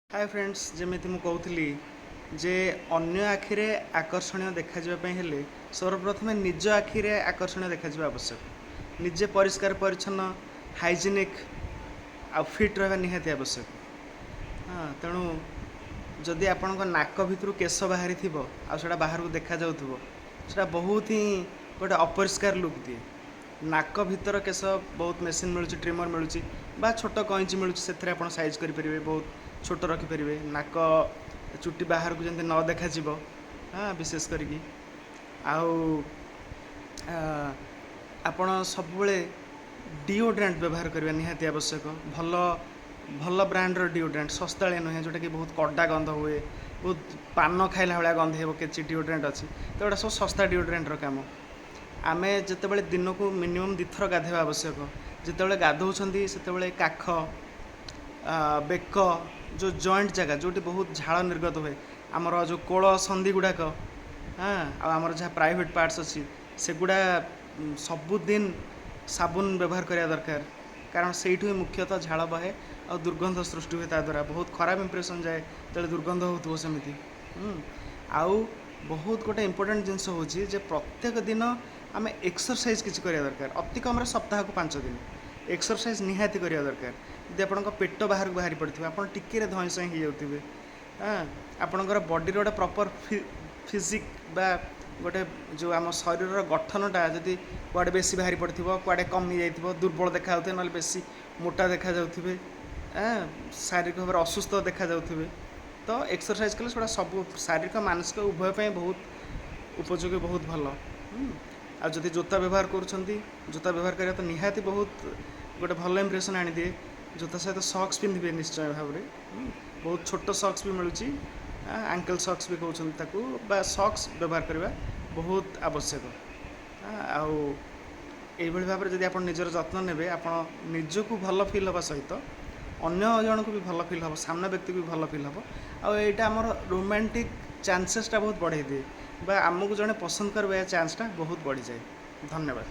Hi friends जमी मुझे कहूली जे अन्य आखिरे आकर्षणीय देखा हेले सर्वप्रथम निज आखिरे आकर्षणीय देखा आवश्यक निजे परिष्कार परिच्छन्न हाइजेनिक आ फिट रहा निहाती आवश्यक। हाँ तेणु जदि आपण नाक भितर केश बाहरी थी आटा बाहर को देखा जाता बहुत ही गोटे अपरिष्कार लुक दिए। नाक भितर केश बहुत मेसीन मिलूँ ट्रिमर मिलूँ बा छोट कईंची मिलूँ से साइज करेंगे बहुत छोट रखिपारे नाक चुटी बाहर को जमी न देखा। हाँ विशेष करके आपण सब डिओड्रेंट व्यवहार करने निहाती आवश्यक। भल भल ब्रांडर डिओड्रेंट सस्ता नुहे जोटा कि बहुत कड़ा गंध हुए बहुत पान खाइला भाया गंधे कि डिओड्रेंट अच्छी तो ये सब सस्ता डिओड्रेंटर कम। आम जिते दिन को मिनिमम 2 थर गाधेवा आवश्यक। जिते गाधौंट से काख बेक जो जॉइंट जगह जोटी बहुत झाड़ निर्गत हुए आमर जो कोल संधि गुड़ाक। हाँ आमर जहाँ प्राइवेट पार्ट्स अच्छी से गुड़ा सबुदिन साबुन व्यवहार करने दरकार कारण से मुख्यतः झाड़ बहे और दुर्गंध सृष्टि हुए द्वारा बहुत खराब इंप्रेशन जाए तो दुर्गंध हो सेमती। आउ बहुत गोटे इम्पोर्टेंट जिनस हूँ प्रत्येक दिन आम एक्सरसाइज किसी करिया दरकार अति कम सप्ताह को 5 दिन एक्सरसाइज निहाती करिया दरकार। यदि आपंक पेट बाहर को बाहरी पड़े आप टिके धई सई हो जाते। हाँ आपणकर बॉडी गोटे प्रॉपर फिजिक बा गोटे जो आम शरीर गठनटा जदि कुआडे बेसी बाहरी पड़े कुआडे कमी जाइए दुर्बल देखा ना बेसी मोटा देखा जाऊे शारीरिक भाव असुस्थ देखा जाऊे तो एक्सरसाइज कले से सब शारीरिक मानसिक उभय बहुत उपयोगी बहुत भल। आ जदि जोता व्यवहार जोता व्यवहार करा तो निहाती बहुत गोटे भल इंप्रेशन आनी दिए। जोता सहित सॉक्स पिंधे निश्चय भाव में बहुत छोट सॉक्स भी मिलूँ आंकल सॉक्स भी कहते सॉक्स व्यवहार करने बहुत आवश्यक। आउ भाव में जब आप निजर जत्न ने आप निजक भल फिल हाँ सहित अन्य जन को भी भल फिल हम सामना व्यक्ति को भी भल फिल हम आईटा आम रोमांटिक चांसेसटा बहुत बढ़े दिए बा आमको जड़े पसंद कर चांसटा बहुत बढ़ी जाए। धन्यवाद।